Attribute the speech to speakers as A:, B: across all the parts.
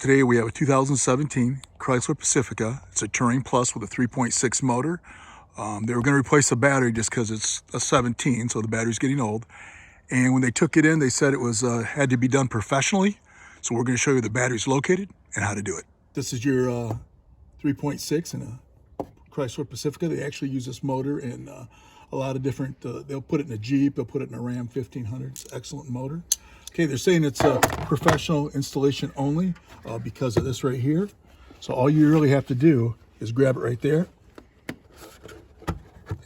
A: Today we have a 2017 Chrysler Pacifica. It's a Touring Plus with a 3.6 motor. They were going to replace the battery just because it's a 17, so the battery's getting old. And when they took it in, they said it was had to be done professionally. So we're going to show you the battery's located and how to do it. This is your 3.6 in a Chrysler Pacifica. They actually use this motor in a lot of different, they'll put it in a Jeep, they'll put it in a Ram 1500. It's an excellent motor. Okay, they're saying it's a professional installation only because of this right here. So all you really have to do is grab it right there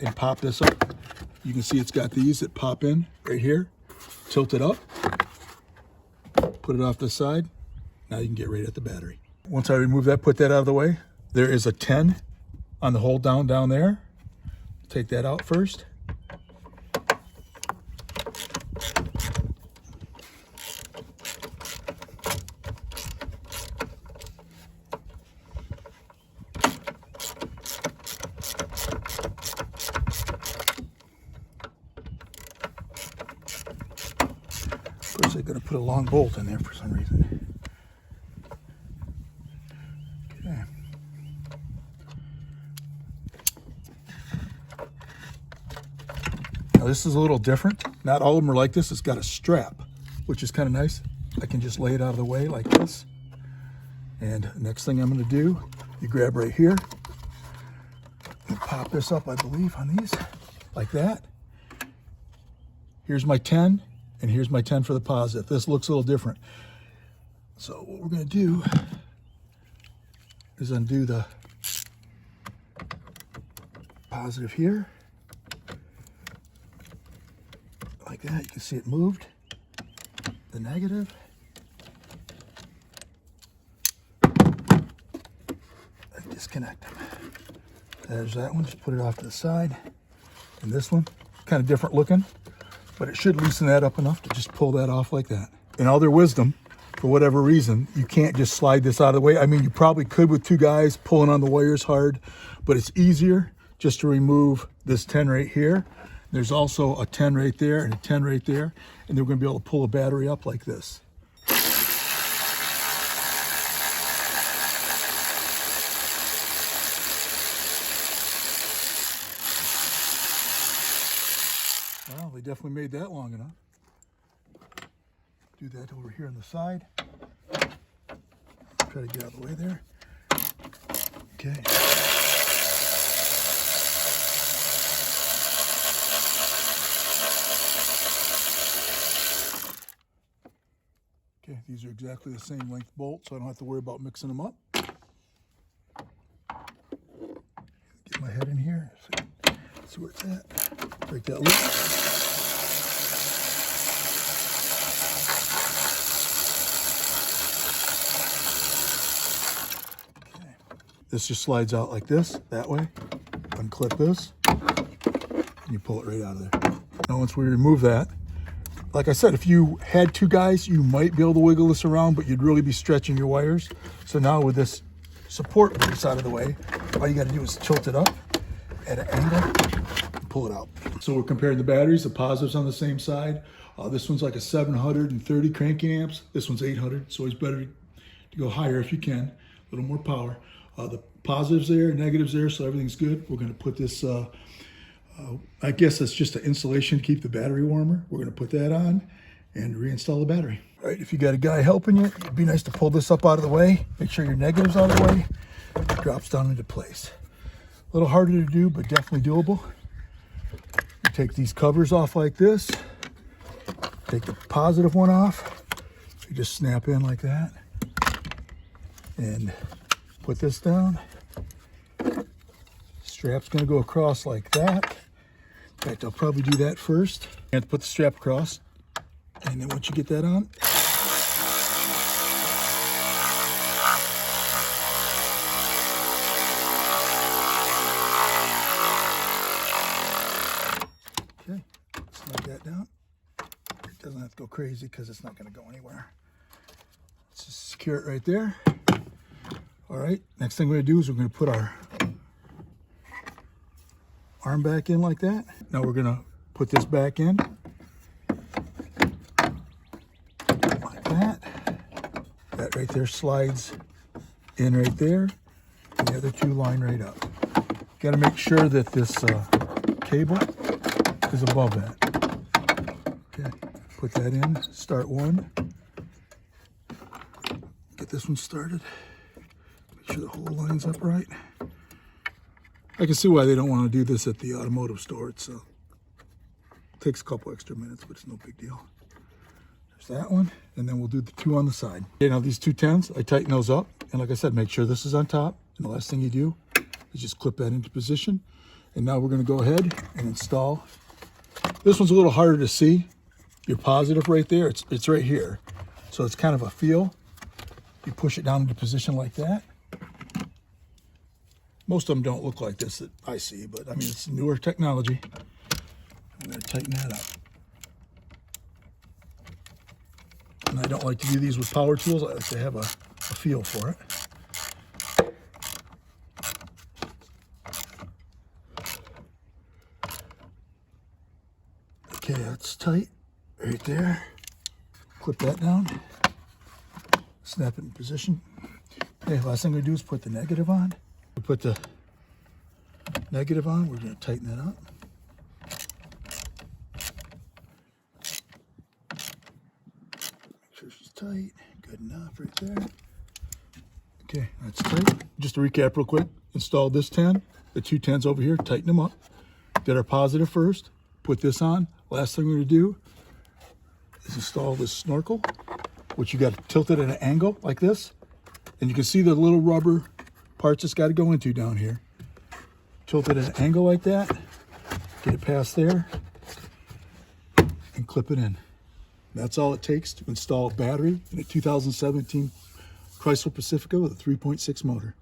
A: and pop this up. You can see it's got these that pop in right here. Tilt it up, put it off the side. Now you can get right at the battery. Once I remove that, put that out of the way, there is a 10 on the hold down there. Take that out first. Of course, they're going to put a long bolt in there for some reason. Okay. Now this is a little different. Not all of them are like this. It's got a strap, which is kind of nice. I can just lay it out of the way like this. And next thing I'm going to do, you grab right here and pop this up, I believe, on these, like that. Here's my 10. And here's my 10 for the positive. This looks a little different. So what we're going to do is undo the positive here. Like that. You can see it moved. The negative. And disconnect them. There's that one. Just put it off to the side. And this one, kind of different looking. But it should loosen that up enough to just pull that off like that. In all their wisdom, for whatever reason, you can't just slide this out of the way. I mean, you probably could with two guys pulling on the wires hard, but it's easier just to remove this 10 right here. There's also a 10 right there and a 10 right there, and they're going to be able to pull a battery up like this. Well, they definitely made that long enough. Do that over here on the side. Try to get out of the way there. Okay. Okay, these are exactly the same length bolt, so I don't have to worry about mixing them up. Get my head in here. See where it's at. Break that loose. Okay. This just slides out like this, that way. Unclip this, and you pull it right out of there. Now once we remove that, like I said, if you had two guys, you might be able to wiggle this around, but you'd really be stretching your wires. So now with this support piece out of the way, all you got to do is tilt it up at an angle and pull it out. So we're comparing the batteries. The positives on the same side. This one's like a 730 cranking amps. This one's 800. So it's better to go higher if you can. A little more power. The positives there, negatives there, so everything's good. We're going to put this, I guess that's just an insulation to keep the battery warmer. We're going to put that on and reinstall the battery. All right, if you got a guy helping you, it'd be nice to pull this up out of the way. Make sure your negative's out of the way. It drops down into place. A little harder to do, but definitely doable. You take these covers off like this. Take the positive one off. You just snap in like that. And put this down. Strap's going to go across like that. In fact, I'll probably do that first. You have to put the strap across. And then once you get that on, okay, slide that down. It doesn't have to go crazy because it's not going to go anywhere. Let's just secure it right there. All right, next thing we're going to do is we're going to put our arm back in like that. Now we're going to put this back in like that. That That right there slides in right there, and the other two line right up. Got to make sure that this cable is above that. Okay, put that in, start one. Get this one started. Make sure the whole line's upright. I can see why they don't want to do this at the automotive store. It takes a couple extra minutes, but it's no big deal. There's that one, and then we'll do the two on the side. Okay, now these 210s, I tighten those up, and like I said, make sure this is on top. And the last thing you do is just clip that into position. And now we're going to go ahead and install. This one's a little harder to see. Your positive right there, it's right here. So it's kind of a feel. You push it down into position like that. Most of them don't look like this that I see, but I mean, it's newer technology. I'm going to tighten that up. And I don't like to do these with power tools. I like to have a feel for it. Okay, that's tight right there. Clip that down. Snap it in position. Okay, last thing we do is put the negative on. We put the negative on, we're going to tighten that up. Make sure she's tight. Good enough right there. Okay, that's tight. Just to recap real quick, install this 10, the two 10s over here, tighten them up. Did our positive first, put this on. Last thing we're going to do is install this snorkel, which you got to tilt it at an angle like this. And you can see the little rubber parts it's got to go into down here. Tilt it at an angle like that, get it past there, and clip it in. That's all it takes to install a battery in a 2017 Chrysler Pacifica with a 3.6 motor.